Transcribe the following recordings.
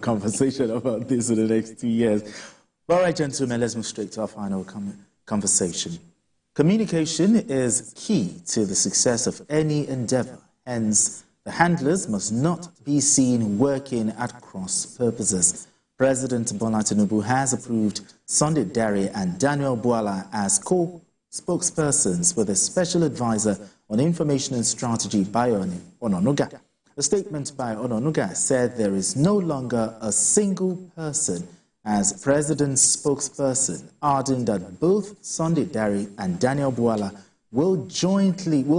conversation about this in the next 2 years. All right, gentlemen, let's move straight to our final conversation. Communication is key to the success of any endeavor. Hence, the handlers must not be seen working at cross purposes. President Bola Tinubu has approved Sunday Dare and Daniel Bwala as co-spokespersons with a special advisor on information and strategy by Ononuga. A statement by Ononuga said there is no longer a single person as president's spokesperson, adding that both Sunday Dare and Daniel Bwala will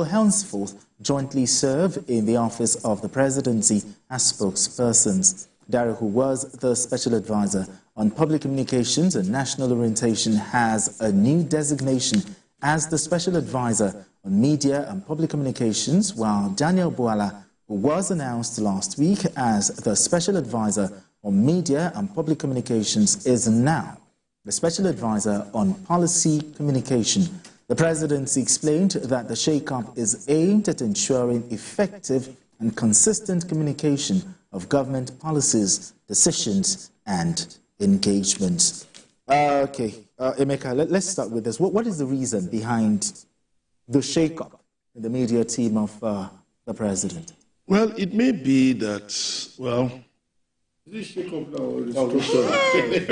henceforth jointly serve in the office of the presidency as spokespersons. Dare, who was the special advisor on public communications and national orientation, has a new designation as the special advisor on media and public communications, while Daniel Bwala, who was announced last week as the special advisor on media and public communications, is now the special advisor on policy communication. The presidency explained that the shake-up is aimed at ensuring effective and consistent communication of government policies, decisions, and engagements. Emeka, let's start with this. What is the reason behind the shake-up in the media team of the president? Well, it may be that, well... Is it shake-up now or restructuring?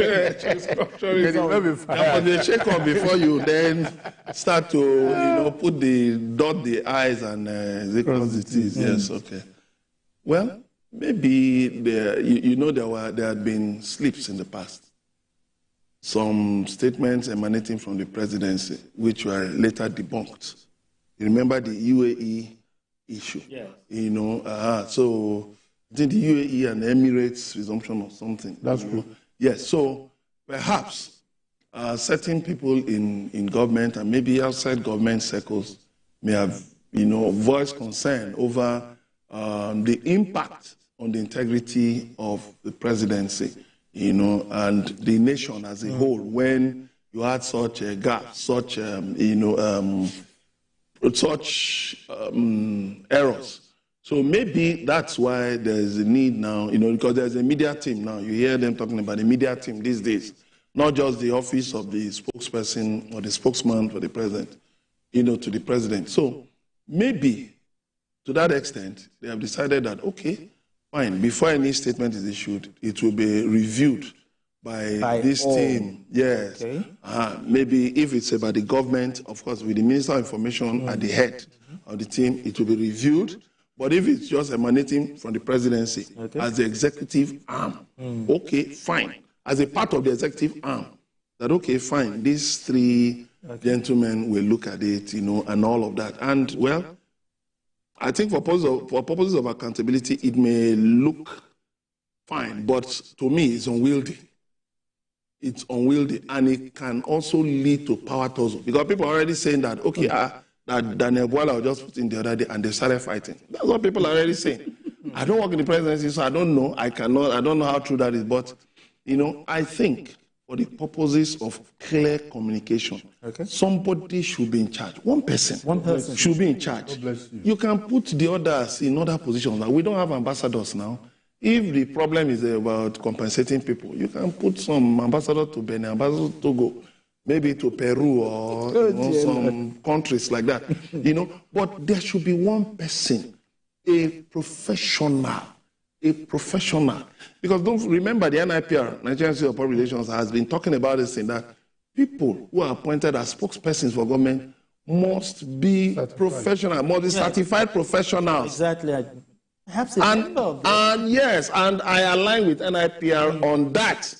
They shake up before you then start to, put dot the I's and cross the T's. Yes, okay. Well, maybe there had been slips in the past. Some statements emanating from the presidency, which were later debunked. You remember the UAE issue? Yeah. So I think the UAE and Emirates resumption or something. That's true. Yes, so perhaps certain people in government and maybe outside government circles may have, voiced concern over the impact on the integrity of the presidency, and the nation as a whole when you had such a gap, such, errors. So maybe that's why there's a need now, because there's a media team now. You hear them talking about the media team these days, not just the office of the spokesperson or the spokesman for the president, to the president. So maybe to that extent, they have decided that, okay, fine, before any statement is issued, it will be reviewed by this team. Yes. Okay. Maybe if it's about the government, of course, with the Minister of Information at the head of the team, it will be reviewed. But if it's just emanating from the presidency as the executive arm, okay, fine. As a part of the executive arm, that okay, fine, these three gentlemen will look at it, and all of that. And, well, I think for purposes of accountability, it may look fine, but to me, it's unwieldy. It's unwieldy, and it can also lead to power tussle. Because people are already saying that, okay, that Daniel Bwala was just put in the other day, and they started fighting. That's what people are already saying. I don't work in the presidency, so I don't know. I don't know how true that is. But, I think for the purposes of clear communication, somebody should be in charge. One person should be in charge. You can put the others in other positions. We don't have ambassadors now. If the problem is about compensating people, you can put some ambassador to Benin, ambassador to Togo, maybe to Peru or some countries like that, But there should be one person, a professional. Because don't remember the NIPR, Nigerian Institute of Public Relations, has been talking about this thing that people who are appointed as spokespersons for government must be professional, must be certified professionals. Exactly. And yes, and I align with NIPR on that.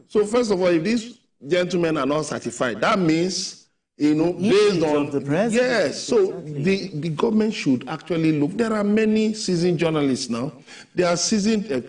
So first of all, if these gentlemen are not certified, that means, based on the president. Yes, so the government should actually look. There are many seasoned journalists now. There are seasoned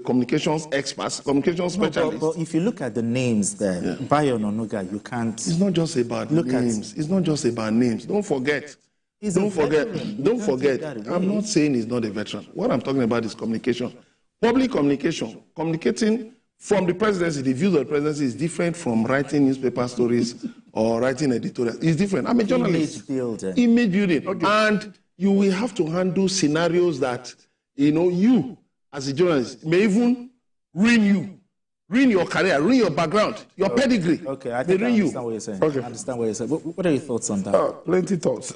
communications experts, communication specialists. But if you look at the names there, by Ononuga, you can't. It's not just about names. It's not just about names. Don't forget. Don't forget. I'm not saying he's not a veteran. What I'm talking about is communication. Public communication. Communicating from the presidency, the views of the presidency is different from writing newspaper stories or writing editorials. It's different. I'm a journalist. Image building. Okay. And you will have to handle scenarios that, you as a journalist, may even ruin you, ruin your career, ruin your background, your pedigree. Okay, I think I ruin understand what you're saying. Okay. I understand what you're saying. What are your thoughts on that? Plenty thoughts.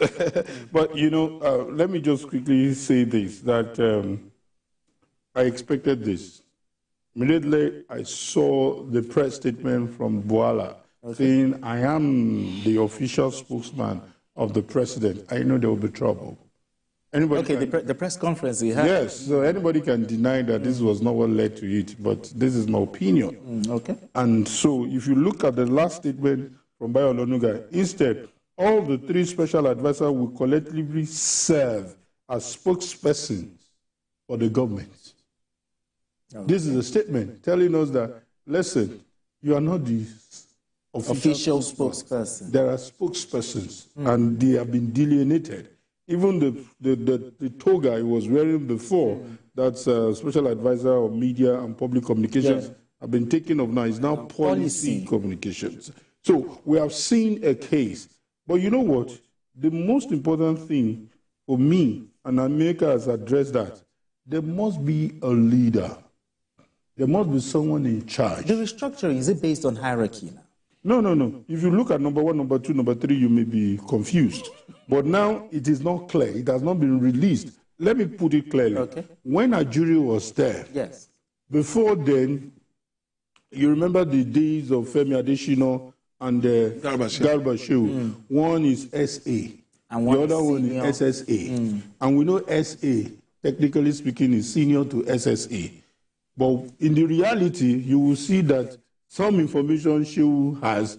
But, let me just quickly say this, that I expected this. Immediately, I saw the press statement from Boala saying, I am the official spokesman of the president. I know there will be trouble. Anybody the press conference he had. Yes, so anybody can deny that this was not what led to it, but this is my opinion. Okay. And so if you look at the last statement from Bayo Onanuga, instead, all the three special advisors will collectively serve as spokespersons for the government. Okay. This is a statement telling us that, listen, you are not the official spokesperson. There are spokespersons, and they have been delineated. Even the toga he was wearing before, that's special advisor of media and public communications, have been taken off now. It's now policy communications. So we have seen a case. But you know what? The most important thing for me, and America has addressed that, there must be a leader. There must be someone in charge. The restructuring, is it based on hierarchy now? No. If you look at number 1, number 2, number 3, you may be confused. But now it is not clear. It has not been released. Let me put it clearly. Okay. When Ajuri was there, yes. Before then, you remember the days of Femi Adesina and Garba Shehu. One is SA. And the other one is SSA. And we know SA, technically speaking, is senior to SSA. But in the reality, you will see that some information Shehu has,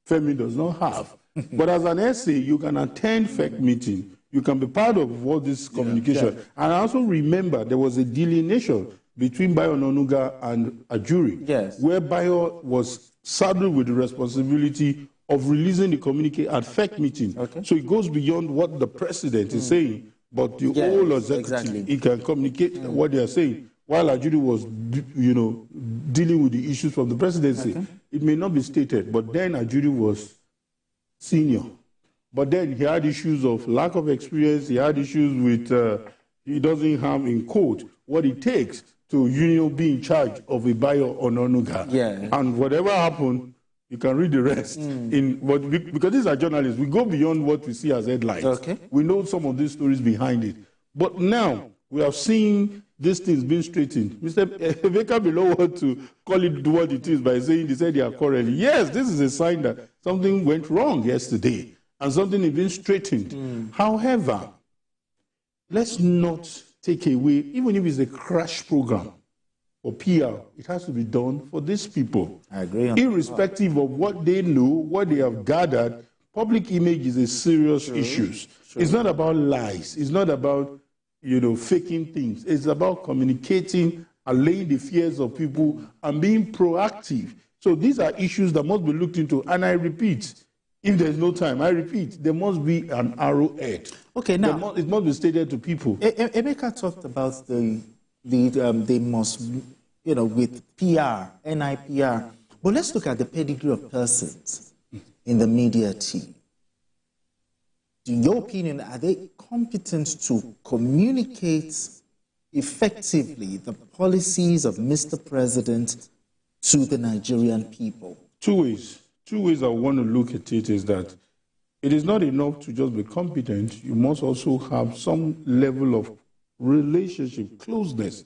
Femi does not have. But as an SA, you can attend FEC meeting. You can be part of all this communication. Yeah. And I also remember there was a delineation between Bayo Onanuga and Ajuri, where Bayo was saddled with the responsibility of releasing the communique at FEC meeting. Okay. So it goes beyond what the president is saying, but the whole executive, he can communicate what they are saying. While Ajuri was, dealing with the issues from the presidency, it may not be stated, but then Ajuri was senior. But then he had issues of lack of experience. He had issues with, he doesn't have in quote what it takes to be in charge of a Bayo Onanuga. Yeah. And whatever happened, you can read the rest. Because these are journalists, we go beyond what we see as headlines. Okay. We know some of these stories behind it. But now we have seen these things being straightened. Mr. Emeka below want to call it what it is by saying they said they are quarreling. Yes, this is a sign that something went wrong yesterday and something is being straightened. However, let's not take away, even if it's a crash program or PR, it has to be done for these people. I agree. Irrespective of what they know, what they have gathered, public image is a serious issue. It's not about lies. It's not about faking things. It's about communicating, allaying the fears of people, and being proactive. So these are issues that must be looked into. And I repeat, if there's no time, I repeat, there must be an arrowhead. Okay, now it must be stated to people. Emeka talked about they must, with PR, NIPR. But let's look at the pedigree of persons in the media team. In your opinion, are they competent to communicate effectively the policies of Mr. President to the Nigerian people? Two ways. Two ways I want to look at it is that it is not enough to just be competent. You must also have some level of relationship, closeness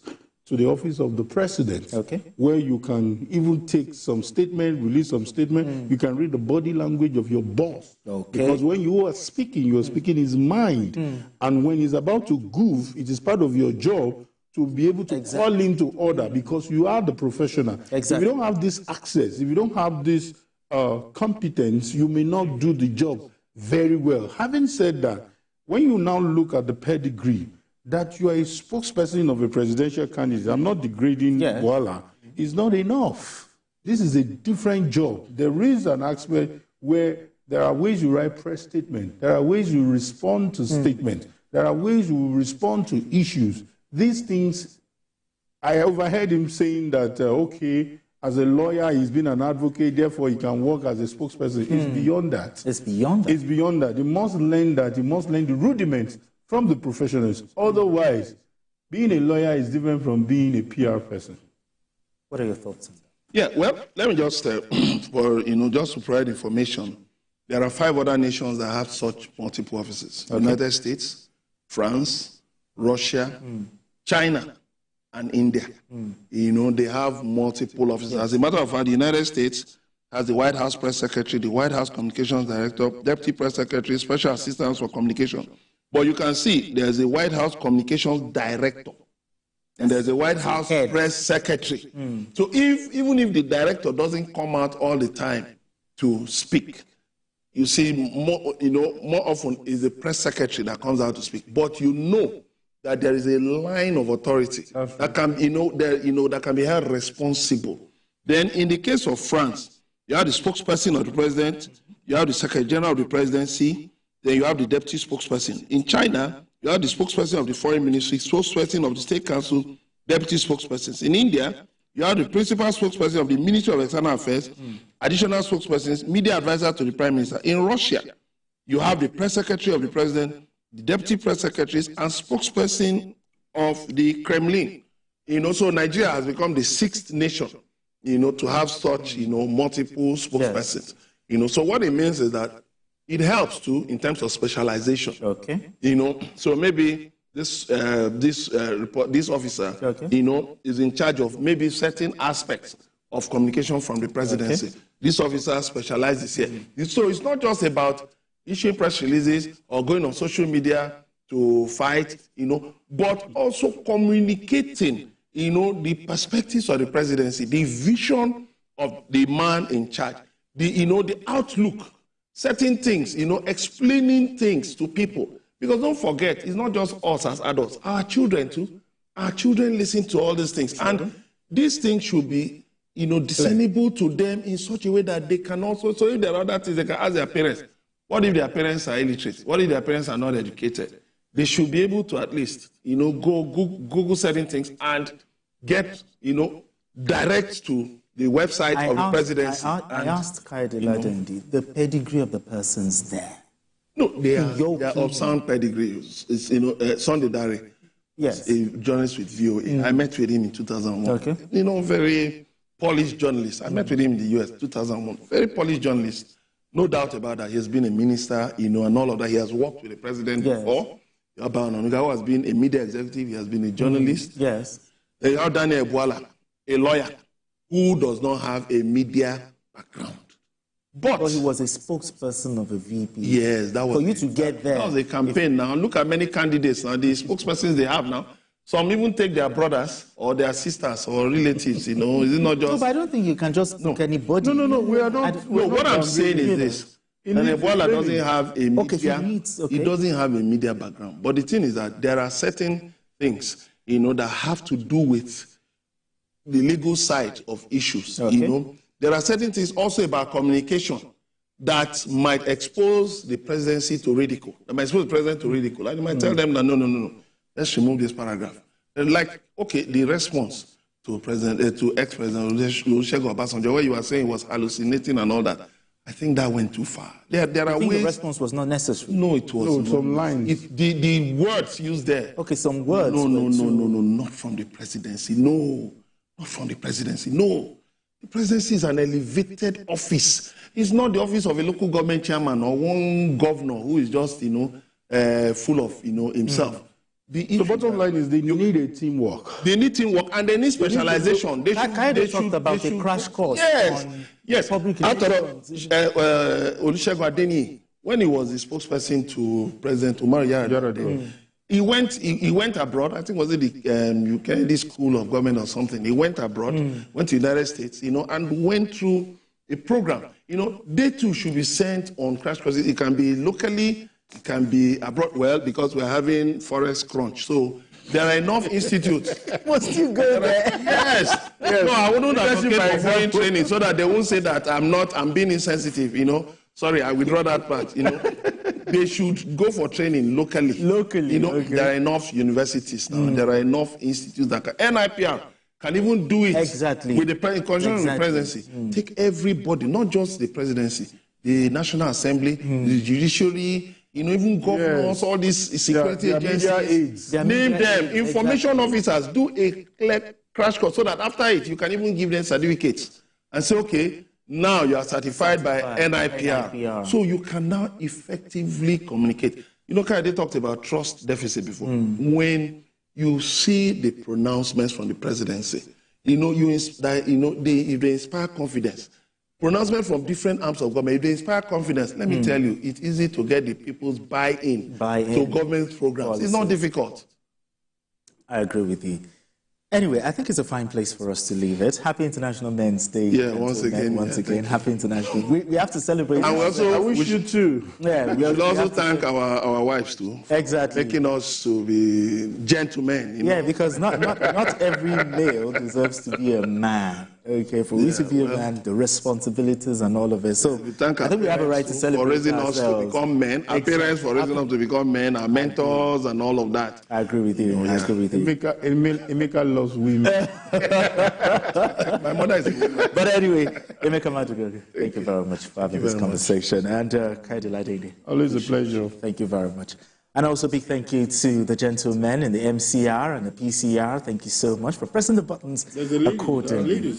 to the office of the president, where you can even take some statement, release some statement. You can read the body language of your boss. Because when you are speaking his mind. And when he's about to goof, it is part of your job to be able to call him to order because you are the professional. If you don't have this access, if you don't have this competence, you may not do the job very well. Having said that, when you now look at the pedigree, that you are a spokesperson of a presidential candidate, I'm not degrading Boala, is not enough. This is a different job. There is an aspect where there are ways you write press statements, there are ways you respond to statements, there are ways you respond to issues. These things, I overheard him saying that, as a lawyer, he's been an advocate, therefore he can work as a spokesperson. It's beyond that. It's beyond that. It's beyond that. He must learn that. He must learn the rudiments from the professionals. Otherwise, being a lawyer is different from being a PR person. What are your thoughts on that? Yeah, well, let me just, just to provide information, there are 5 other nations that have such multiple offices. Okay. United States, France, Russia, China, and India. They have multiple offices. Yes. As a matter of fact, the United States has the White House Press Secretary, the White House Communications Director, Deputy Press Secretary, Special Assistants for Communication. But you can see there's a White House Communications Director. And there's a White House Press Secretary. So even if the director doesn't come out all the time to speak, you see more often is the press secretary that comes out to speak. But you know that there is a line of authority that can, that can be held responsible. Then in the case of France, you have the spokesperson of the president, you have the Secretary General of the presidency, then you have the deputy spokesperson. In China, you have the spokesperson of the foreign ministry, spokesperson of the state council, deputy spokespersons. In India, you have the principal spokesperson of the Ministry of External Affairs, additional spokespersons, media advisor to the prime minister. In Russia, you have the press secretary of the president, the deputy press secretaries, and spokesperson of the Kremlin. So Nigeria has become the 6th nation, to have such, multiple spokespersons. Yes. So what it means is that it helps too in terms of specialization. Okay. So maybe this officer, okay, is in charge of maybe certain aspects of communication from the presidency. Okay. This officer specializes here. So it's not just about issuing press releases or going on social media to fight, but also communicating, the perspectives of the presidency, the vision of the man in charge, the outlook. Certain things, explaining things to people. Because don't forget, it's not just us as adults, our children too. Our children listen to all these things. And these things should be, discernible to them in such a way that they can also, so if there are other things, they can ask their parents, what if their parents are illiterate? What if their parents are not educated? They should be able to at least, go Google certain things and get, direct to the website of the presidency. I asked Kaide Ladendi the pedigree of the persons there. No, they are of sound pedigree. It's, Sunday Dare, yes, a journalist with VOA. I met with him in 2001. Okay. Very polished journalist. I met with him in the US 2001. Very polished journalist. No doubt about that. He has been a minister, and all of that. He has worked with the president before. Abba Onanuga has been a media executive. He has been a journalist. Yes. Then you have Daniel Ebuala, a lawyer who does not have a media background. But he was a spokesperson of a VP. Yes, that was for you to get there. That was a campaign now. Look at many candidates now, the spokespersons they have now. Some even take their brothers or their sisters or relatives, Is it not just... No, but I don't think you can just pick anybody. No, we are not... what I'm saying is this. And Ebola doesn't have a media... He doesn't have a media background. But the thing is that there are certain things, that have to do with the legal side of issues, There are certain things also about communication that might expose the presidency to ridicule. That might expose the president to ridicule. And you might tell them that, no, let's remove this paragraph. The response to ex-president Olusegun Obasanjo, where you were saying was hallucinating and all that, I think that went too far. There are ways... the response was not necessary? No, it wasn't. No, some lines. The words used there. Okay, some words. No, not from the presidency. No, not from the presidency. No. The presidency is an elevated office. It's not the office of a local government chairman or one governor who is just, full of, himself. The bottom line is they need a teamwork. They need teamwork and they need specialization. They talked about a crash course. Yes. Public after Olusegun Adeniyi, when he was the spokesperson to President Umaru Yar'Adua, he went abroad. I think was it the Kennedy School of Government or something. He went abroad, went to the United States, and went through a program. They too should be sent on crash courses. It can be locally, it can be abroad. Well, because we're having forest crunch, so there are enough institutes. Must you go there? Yes. No, I wouldn't advocate for foreign training so that they won't say that I'm being insensitive. Sorry, I withdraw that part. They should go for training locally. There are enough universities now. There are enough institutes that can. NIPR can even do it with the presidency. Take everybody, not just the presidency, the National Assembly, the judiciary, even governors, all these security agencies. Name them. Information officers, do a crash course, so that after it, you can even give them certificates and say, okay, now you are certified by NIPR. So you can now effectively communicate. You know, Kayode talked about trust deficit before. When you see the pronouncements from the presidency, they inspire confidence. Pronouncement from different arms of government, if they inspire confidence, let me tell you, it's easy to get the people's buy-in to government programs. Policies. It's not difficult. I agree with you. Anyway, I think it's a fine place for us to leave it. Happy International Men's Day. Yeah, once again. Happy International. We have to celebrate. And I wish you too. Yeah, we should also thank our wives too. Exactly. Making us to be gentlemen. You know? Yeah, because not every male deserves to be a man. Okay, for we to be a man, the responsibilities and all of it. So I think we have a right to celebrate for raising us to become men. Our parents for raising us to become men. Our mentors and all of that. I agree with you. I agree with you. Emeka loves women. My mother is a woman. But anyway, Emeka Madugo, thank you very much for having this conversation. And Kayode Ladede. Always a pleasure. Thank you very much. And also big thank you to the gentlemen in the MCR and the PCR. Thank you so much for pressing the buttons accordingly.